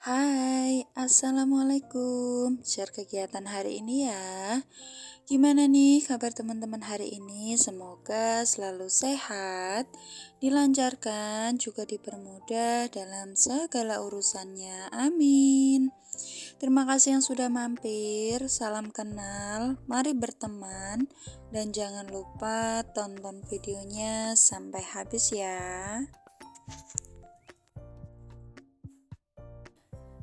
Hai, Assalamualaikum. Share kegiatan hari ini ya. Gimana nih kabar teman-teman hari ini? Semoga selalu sehat, dilancarkan, juga dipermudah dalam segala urusannya. Amin. Terima kasih yang sudah mampir. Salam kenal, mari berteman, dan jangan lupa tonton videonya sampai habis ya.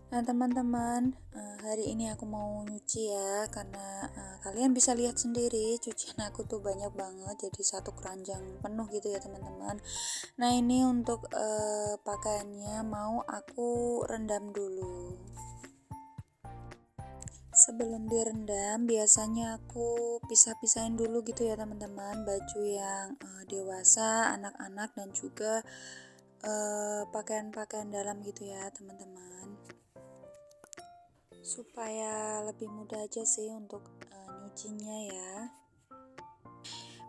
Nah teman-teman, hari ini aku mau nyuci ya, karena kalian bisa lihat sendiri cucian aku tuh banyak banget, jadi satu keranjang penuh gitu ya teman-teman. Nah ini untuk pakaiannya mau aku rendam dulu. Sebelum direndam, biasanya aku pisah-pisahin dulu gitu ya teman-teman, baju yang dewasa, anak-anak, dan juga pakaian-pakaian dalam gitu ya teman-teman, supaya lebih mudah aja sih untuk nyucinya ya.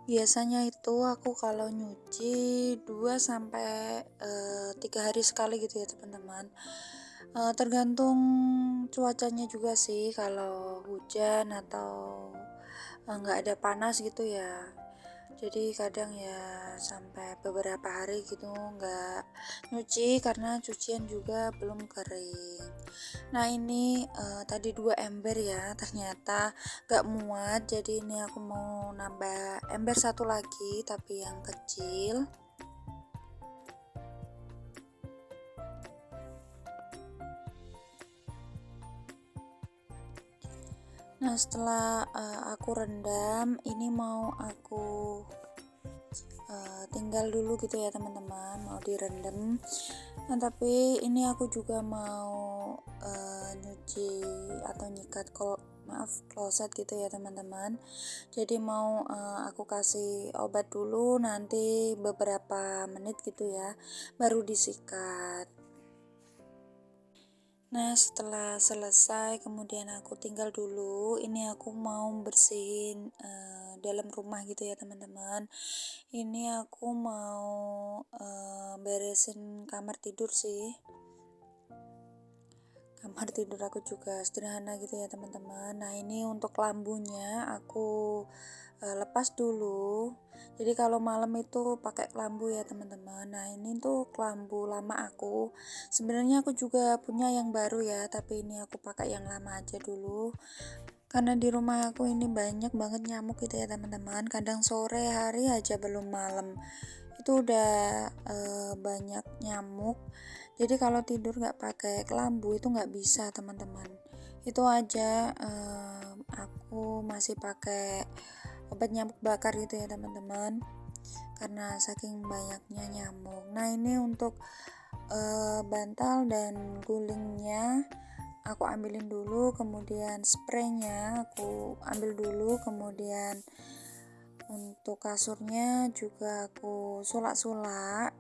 Biasanya itu aku kalau nyuci 2 sampai 3 hari sekali gitu ya teman-teman. Tergantung cuacanya juga sih, kalau hujan atau nggak ada panas gitu ya. Jadi kadang ya sampai beberapa hari gitu nggak nyuci karena cucian juga belum kering. Nah ini tadi 2 ember ya, ternyata gak muat, jadi ini aku mau nambah ember satu lagi tapi yang kecil. Nah setelah aku rendam, ini mau aku tinggal dulu gitu ya teman-teman, mau direndam. Nah tapi ini aku juga mau nyuci atau nyikat kloset gitu ya teman-teman. Jadi mau aku kasih obat dulu, nanti beberapa menit gitu ya baru disikat. Nah setelah selesai kemudian aku tinggal dulu, ini aku mau bersihin dalam rumah gitu ya teman-teman. Ini aku mau beresin kamar tidur sih. Kamar tidur aku juga sederhana gitu ya teman-teman. Nah ini untuk lampunya aku lepas dulu. Jadi kalau malam itu pakai lampu ya teman-teman. Nah ini tuh lampu lama aku. Sebenarnya aku juga punya yang baru ya, tapi ini aku pakai yang lama aja dulu. Karena di rumah aku ini banyak banget nyamuk gitu ya teman-teman. Kadang sore hari aja belum malam itu udah banyak nyamuk. Jadi kalau tidur nggak pakai lampu itu nggak bisa teman-teman. Itu aja aku masih pakai obat nyamuk bakar gitu ya teman-teman, karena saking banyaknya nyamuk. Nah ini untuk bantal dan gulingnya aku ambilin dulu, kemudian spraynya aku ambil dulu, kemudian untuk kasurnya juga aku sulak-sulak.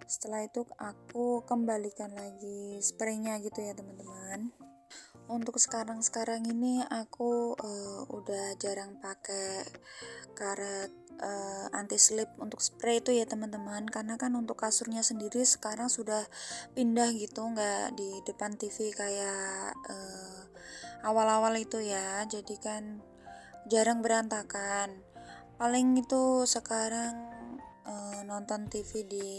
Setelah itu aku kembalikan lagi spraynya gitu ya teman-teman. Untuk sekarang ini aku udah jarang pakai karet anti slip untuk spray itu ya teman-teman, karena kan untuk kasurnya sendiri sekarang sudah pindah gitu, nggak di depan TV kayak awal-awal itu ya, jadi kan jarang berantakan. Paling itu sekarang nonton TV di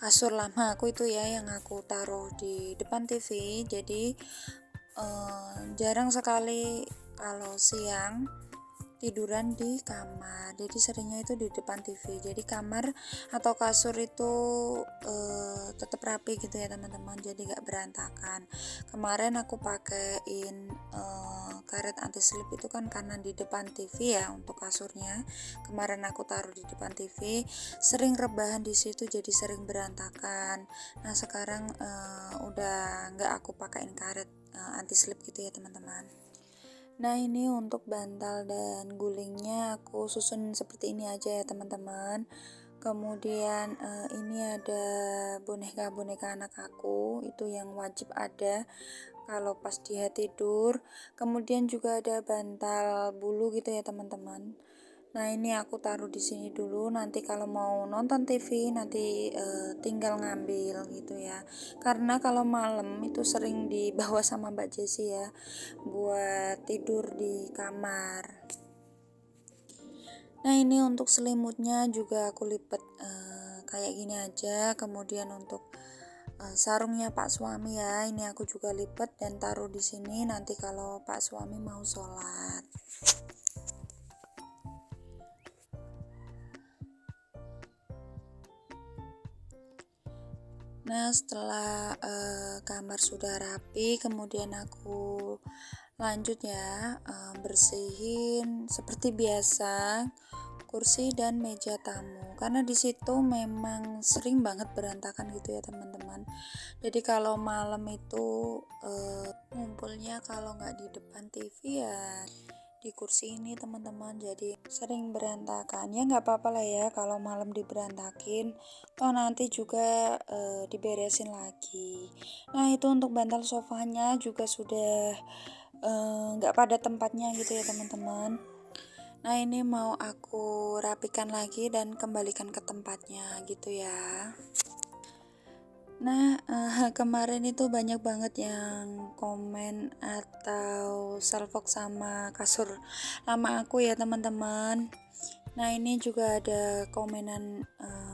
kasur lama aku itu ya, yang aku taruh di depan TV. Jadi jarang sekali kalau siang tiduran di kamar, jadi seringnya itu di depan TV. Jadi kamar atau kasur itu tetap rapi gitu ya teman-teman, jadi gak berantakan. Kemarin aku pakein karet anti slip itu kan karena di depan TV ya untuk kasurnya. Kemarin aku taruh di depan TV, sering rebahan di situ jadi sering berantakan. Nah sekarang udah nggak aku pakein karet anti slip gitu ya teman-teman. Nah ini untuk bantal dan gulingnya aku susun seperti ini aja ya teman-teman. Kemudian ini ada boneka-boneka anak aku, itu yang wajib ada kalau pas dia tidur. Kemudian juga ada bantal bulu gitu ya teman-teman. Nah, ini aku taruh di sini dulu, nanti kalau mau nonton TV nanti tinggal ngambil gitu ya. Karena kalau malam itu sering dibawa sama Mbak Jessi ya buat tidur di kamar. Nah, ini untuk selimutnya juga aku lipat kayak gini aja. Kemudian untuk sarungnya Pak suami ya, ini aku juga lipat dan taruh di sini nanti kalau Pak suami mau sholat. Nah, setelah kamar sudah rapi, kemudian aku lanjut ya bersihin seperti biasa kursi dan meja tamu. Karena di situ memang sering banget berantakan gitu ya teman-teman. Jadi kalau malam itu ngumpulnya kalau nggak di depan TV ya di kursi ini teman-teman, jadi sering berantakan. Ya nggak apa-apa lah ya kalau malam diberantakin, toh nanti juga diberesin lagi. Nah, itu untuk bantal sofanya juga sudah nggak pada tempatnya gitu ya teman-teman. Nah, ini mau aku rapikan lagi dan kembalikan ke tempatnya gitu ya. Nah, kemarin itu banyak banget yang komen atau salvok sama kasur lama aku ya teman-teman. Nah, ini juga ada komenan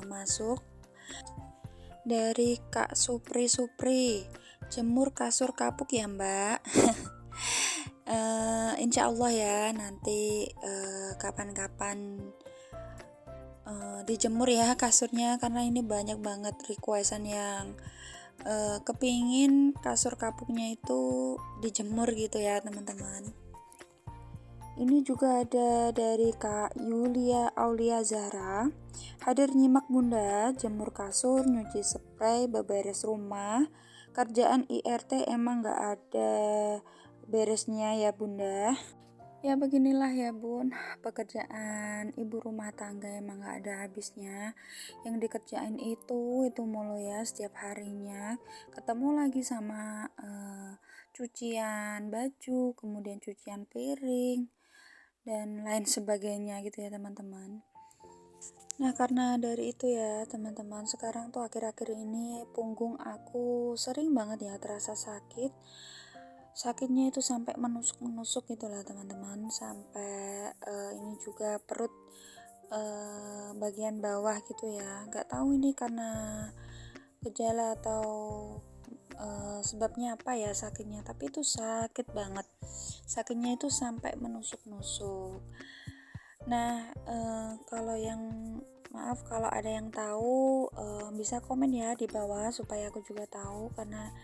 masuk dari Kak Supri Supri. Jemur kasur kapuk ya Mbak. Insya Allah ya nanti kapan-kapan dijemur ya kasurnya, karena ini banyak banget requestan yang kepingin kasur kapuknya itu dijemur gitu ya teman-teman. Ini juga ada dari Kak Yulia Aulia Zahra. Hadir nyimak bunda, jemur kasur, nyuci spray, beberes rumah. Kerjaan IRT emang gak ada beresnya ya bunda. Ya beginilah ya bun, pekerjaan ibu rumah tangga emang gak ada habisnya. Yang dikerjain itu mulu ya setiap harinya. Ketemu lagi sama cucian baju, kemudian cucian piring, dan lain sebagainya gitu ya teman-teman. Nah, karena dari itu ya teman-teman, sekarang tuh akhir-akhir ini punggung aku sering banget ya terasa sakit. Sakitnya itu sampai menusuk-menusuk gitulah teman-teman, sampai ini juga perut bagian bawah gitu ya. Gak tahu ini karena gejala atau sebabnya apa ya sakitnya, tapi itu sakit banget. Sakitnya itu sampai menusuk-nusuk. Nah, kalau yang maaf kalau ada yang tahu bisa komen ya di bawah supaya aku juga tahu, karena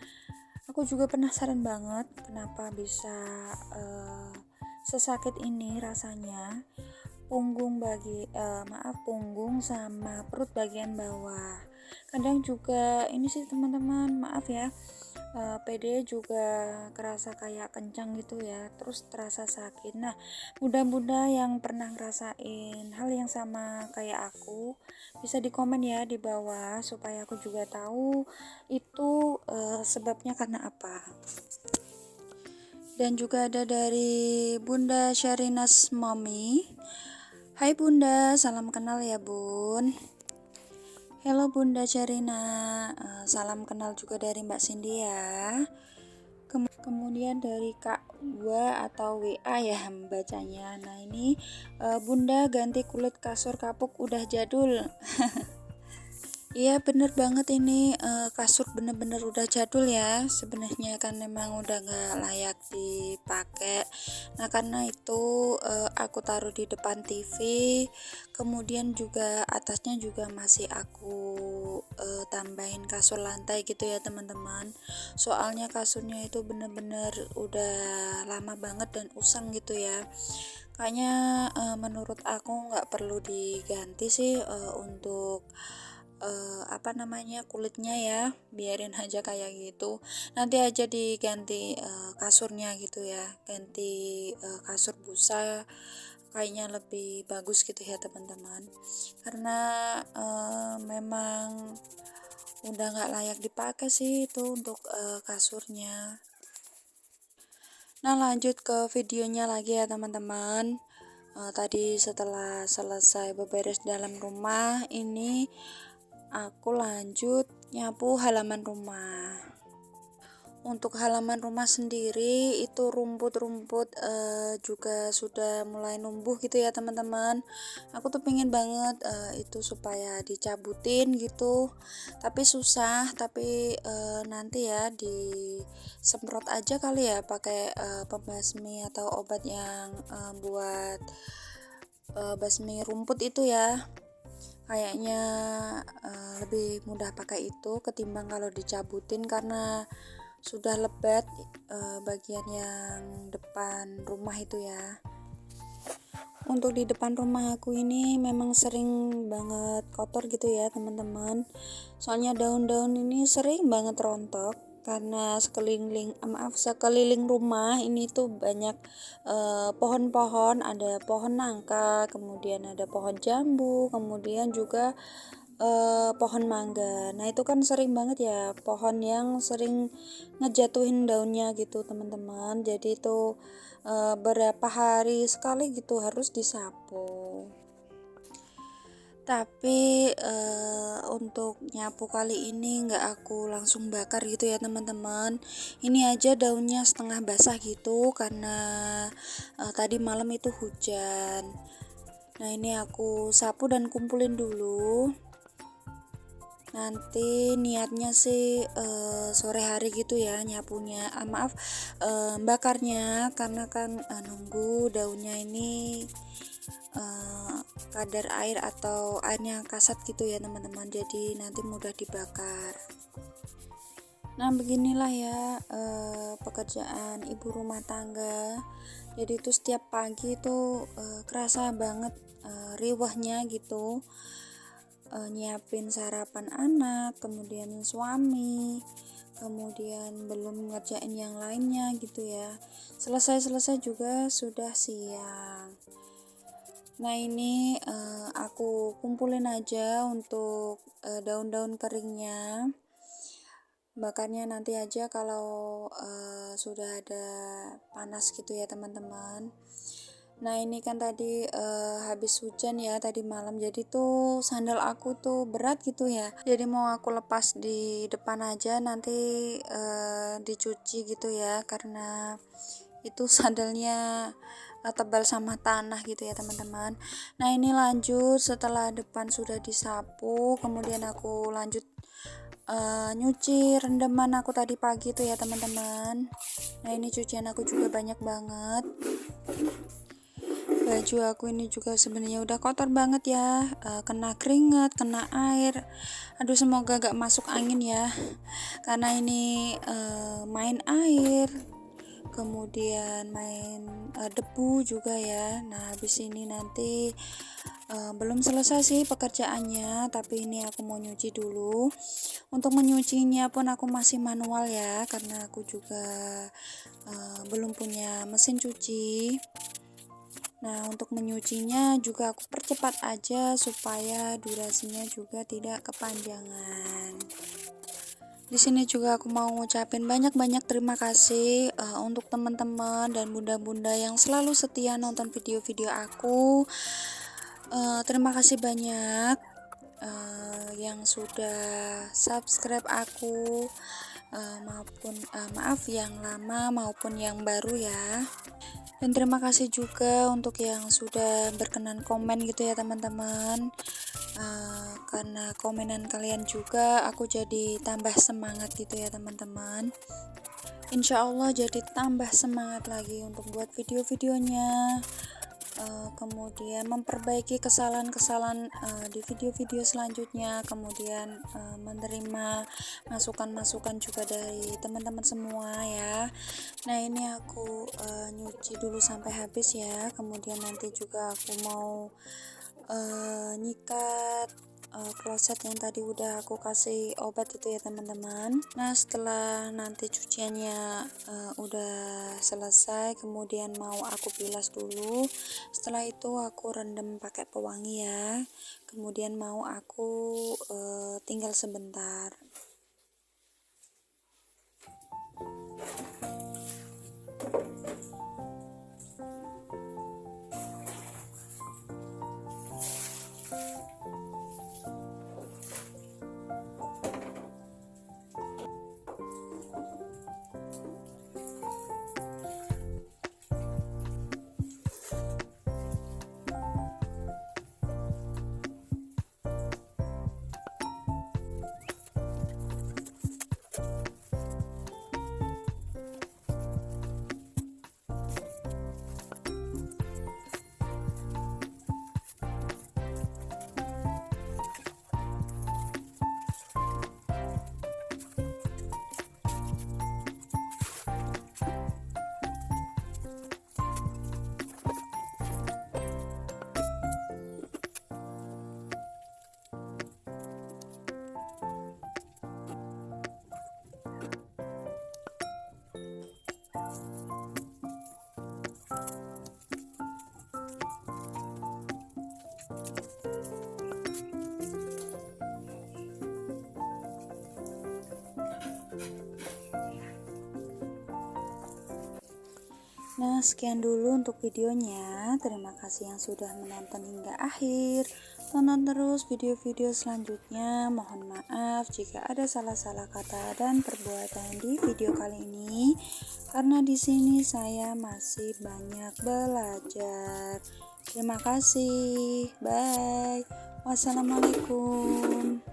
aku juga penasaran banget kenapa bisa sesakit ini rasanya. Punggung sama perut bagian bawah. Kadang juga ini sih teman-teman, maaf ya, PD juga kerasa kayak kencang gitu ya, terus terasa sakit. Nah, bunda-bunda yang pernah ngerasain hal yang sama kayak aku bisa di komen ya di bawah supaya aku juga tahu itu sebabnya karena apa. Dan juga ada dari Bunda Syarinas Mommy. Hai Bunda, salam kenal ya Bun. Halo Bunda Syarina, salam kenal juga dari Mbak Cindy ya. Kemudian dari Kak Wa atau WA ya bacanya. Nah, ini Bunda ganti kulit kasur kapuk udah jadul. Iya bener banget ini, kasur bener-bener udah jadul ya, sebenarnya kan memang udah gak layak dipakai. Nah, karena itu aku taruh di depan TV, kemudian juga atasnya juga masih aku tambahin kasur lantai gitu ya teman-teman. Soalnya kasurnya itu bener-bener udah lama banget dan usang gitu ya. Kayaknya menurut aku gak perlu diganti sih untuk kulitnya ya, biarin aja kayak gitu, nanti aja diganti kasurnya gitu ya, ganti kasur busa kayaknya lebih bagus gitu ya teman-teman, karena memang udah nggak layak dipakai sih itu untuk kasurnya. Nah, lanjut ke videonya lagi ya teman-teman. Tadi setelah selesai beberes dalam rumah, ini aku lanjut nyapu halaman rumah. Untuk halaman rumah sendiri itu rumput-rumput juga sudah mulai numbuh gitu ya teman-teman. Aku tuh pengen banget itu supaya dicabutin gitu, tapi susah. Tapi nanti ya disemprot aja kali ya pakai pembasmi atau obat yang buat basmi rumput itu ya. Kayaknya lebih mudah pakai itu ketimbang kalau dicabutin karena sudah lebat bagian yang depan rumah itu ya. Untuk di depan rumah aku ini memang sering banget kotor gitu ya teman-teman. Soalnya daun-daun ini sering banget rontok karena sekeliling rumah ini tuh banyak pohon-pohon, ada pohon nangka, kemudian ada pohon jambu, kemudian juga pohon mangga. Nah itu kan sering banget ya pohon yang sering ngejatuhin daunnya gitu teman-teman. Jadi itu berapa hari sekali gitu harus disapu. Tapi untuk nyapu kali ini nggak aku langsung bakar gitu ya teman-teman. Ini aja daunnya setengah basah gitu karena tadi malam itu hujan. Nah ini aku sapu dan kumpulin dulu. Nanti niatnya sih sore hari gitu ya nyapunya, bakarnya karena kan nunggu daunnya ini kadar air atau airnya kasat gitu ya teman-teman, jadi nanti mudah dibakar. Nah beginilah ya pekerjaan ibu rumah tangga. Jadi itu setiap pagi itu kerasa banget riwahnya gitu, nyiapin sarapan anak, kemudian suami, kemudian belum ngerjain yang lainnya gitu ya. Selesai juga sudah siang. Nah ini aku kumpulin aja untuk daun-daun keringnya. Bakarnya nanti aja kalau sudah ada panas gitu ya teman-teman. Nah ini kan tadi habis hujan ya tadi malam, jadi tuh sandal aku tuh berat gitu ya, jadi mau aku lepas di depan aja nanti dicuci gitu ya, karena itu sandalnya tebal sama tanah gitu ya teman-teman. Nah ini lanjut setelah depan sudah disapu, kemudian aku lanjut nyuci rendaman aku tadi pagi tuh ya teman-teman. Nah ini cucian aku juga banyak banget. Baju aku ini juga sebenarnya udah kotor banget ya, kena keringat, kena air. Aduh semoga gak masuk angin ya, karena ini main air, kemudian main debu juga ya. Nah habis ini nanti belum selesai sih pekerjaannya, tapi ini aku mau nyuci dulu. Untuk menyucinya pun aku masih manual ya, karena aku juga belum punya mesin cuci. Nah untuk menyucinya juga aku percepat aja supaya durasinya juga tidak kepanjangan. Di sini juga aku mau ngucapin banyak-banyak terima kasih untuk teman-teman dan bunda-bunda yang selalu setia nonton video-video aku. Terima kasih banyak yang sudah subscribe aku, maaf yang lama maupun yang baru ya. Dan terima kasih juga untuk yang sudah berkenan komen gitu ya teman-teman. Karena komenan kalian juga aku jadi tambah semangat gitu ya teman-teman. Insya Allah jadi tambah semangat lagi untuk buat video-videonya. Kemudian memperbaiki kesalahan-kesalahan di video-video selanjutnya, kemudian menerima masukan-masukan juga dari teman-teman semua ya. Nah ini aku nyuci dulu sampai habis ya, kemudian nanti juga aku mau nyikat kloset yang tadi udah aku kasih obat itu ya teman-teman. Nah setelah nanti cuciannya udah selesai, kemudian mau aku bilas dulu. Setelah itu aku rendam pakai pewangi ya, kemudian mau aku tinggal sebentar. Nah, sekian dulu untuk videonya. Terima kasih yang sudah menonton hingga akhir. Tonton terus video-video selanjutnya. Mohon maaf jika ada salah-salah kata dan perbuatan di video kali ini, karena di sini saya masih banyak belajar. Terima kasih. Bye. Wassalamualaikum.